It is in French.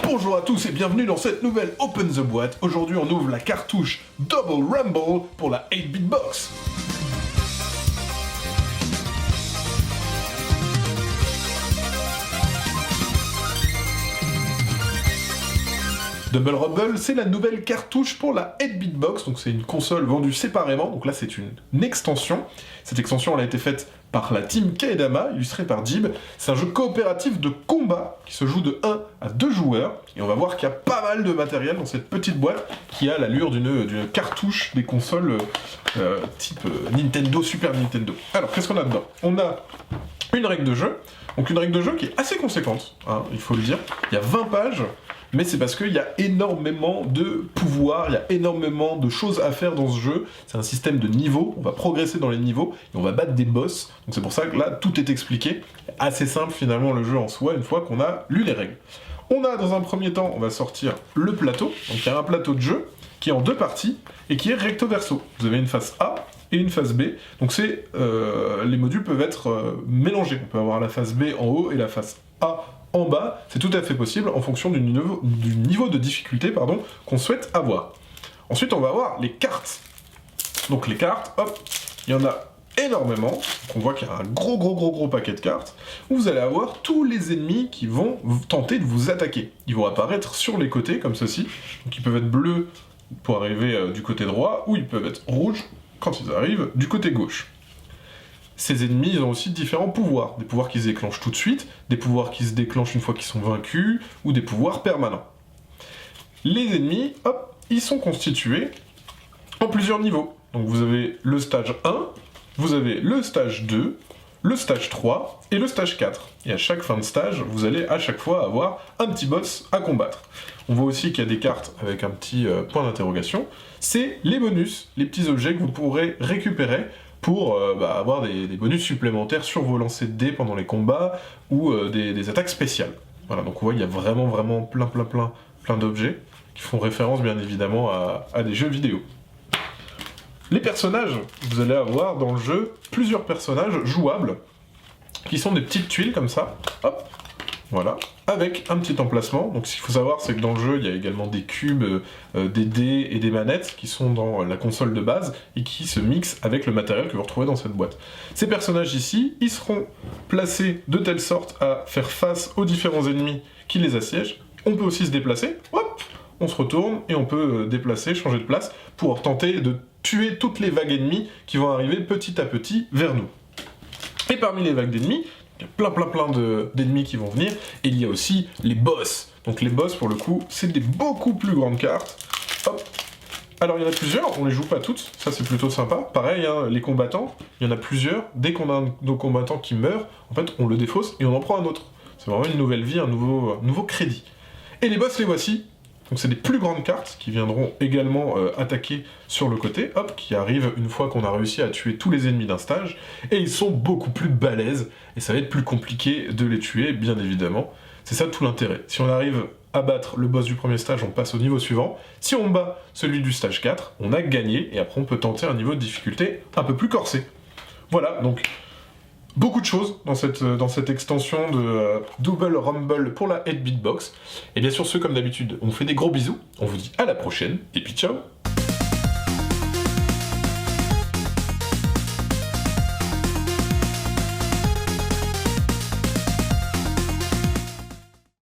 Bonjour à tous et bienvenue dans cette nouvelle Open the Boîte. Aujourd'hui on ouvre la cartouche Double Rumble pour la 8-bit box. Double Rumble, c'est la nouvelle cartouche pour la 8-bit box, donc c'est une console vendue séparément, donc là c'est une extension. Cette extension elle a été faite par la team Kaedama, illustrée par Jib. C'est un jeu coopératif de combat qui se joue de 1 à 2 joueurs, et on va voir qu'il y a pas mal de matériel dans cette petite boîte qui a l'allure d'une cartouche des consoles type Nintendo, Super Nintendo. Alors qu'est-ce qu'on a dedans? On a une règle de jeu, donc une règle de jeu qui est assez conséquente, hein, il faut le dire. Il y a 20 pages, mais c'est parce qu'il y a énormément de pouvoirs, il y a énormément de choses à faire dans ce jeu. C'est un système de niveaux, on va progresser dans les niveaux, et on va battre des boss. Donc c'est pour ça que là, tout est expliqué. Assez simple finalement le jeu en soi, une fois qu'on a lu les règles. On a dans un premier temps, on va sortir le plateau. Donc il y a un plateau de jeu qui est en 2 parties, et qui est recto verso. Vous avez une face A et une face B. Donc les modules peuvent être mélangés. On peut avoir la face B en haut et la face A en bas, c'est tout à fait possible en fonction du niveau de difficulté qu'on souhaite avoir. Ensuite, on va avoir les cartes. Donc les cartes, hop, il y en a énormément. Donc on voit qu'il y a un gros paquet de cartes, où vous allez avoir tous les ennemis qui vont tenter de vous attaquer. Ils vont apparaître sur les côtés, comme ceci. Donc ils peuvent être bleus pour arriver du côté droit, ou ils peuvent être rouges quand ils arrivent du côté gauche. Ces ennemis, ils ont aussi différents pouvoirs. Des pouvoirs qui se déclenchent tout de suite, des pouvoirs qui se déclenchent une fois qu'ils sont vaincus, ou des pouvoirs permanents. Les ennemis, hop, ils sont constitués en plusieurs niveaux. Donc vous avez le stage 1, vous avez le stage 2, le stage 3 et le stage 4. Et à chaque fin de stage, vous allez à chaque fois avoir un petit boss à combattre. On voit aussi qu'il y a des cartes avec un petit point d'interrogation. C'est les bonus, les petits objets que vous pourrez récupérer pour avoir des bonus supplémentaires sur vos lancers de dés pendant les combats ou des attaques spéciales. Voilà, donc on voit il y a vraiment plein d'objets qui font référence bien évidemment à des jeux vidéo. Les personnages, vous allez avoir dans le jeu plusieurs personnages jouables qui sont des petites tuiles comme ça, hop, voilà, avec un petit emplacement. Donc ce qu'il faut savoir, c'est que dans le jeu, il y a également des cubes, des dés et des manettes qui sont dans la console de base et qui se mixent avec le matériel que vous retrouvez dans cette boîte. Ces personnages ici, ils seront placés de telle sorte à faire face aux différents ennemis qui les assiègent. On peut aussi se déplacer, hop, on se retourne et on peut déplacer, changer de place pour tenter de tuer toutes les vagues ennemies qui vont arriver petit à petit vers nous. Et parmi les vagues d'ennemis, il y a plein d'ennemis qui vont venir, et il y a aussi les boss. Donc les boss, pour le coup, c'est des beaucoup plus grandes cartes. Hop. Alors il y en a plusieurs, on les joue pas toutes, ça c'est plutôt sympa. Pareil, hein, les combattants, il y en a plusieurs. Dès qu'on a un de nos combattants qui meurt, en fait, on le défausse et on en prend un autre. C'est vraiment une nouvelle vie, un nouveau crédit. Et les boss, les voici. Donc c'est des plus grandes cartes qui viendront également attaquer sur le côté, hop, qui arrivent une fois qu'on a réussi à tuer tous les ennemis d'un stage, et ils sont beaucoup plus balèzes, et ça va être plus compliqué de les tuer, bien évidemment. C'est ça tout l'intérêt. Si on arrive à battre le boss du premier stage, on passe au niveau suivant. Si on bat celui du stage 4, on a gagné, et après on peut tenter un niveau de difficulté un peu plus corsé. Voilà, donc beaucoup de choses dans cette extension de Double Rumble pour la 8-bit box. Et bien sûr, comme d'habitude, on vous fait des gros bisous, on vous dit à la prochaine, et puis ciao!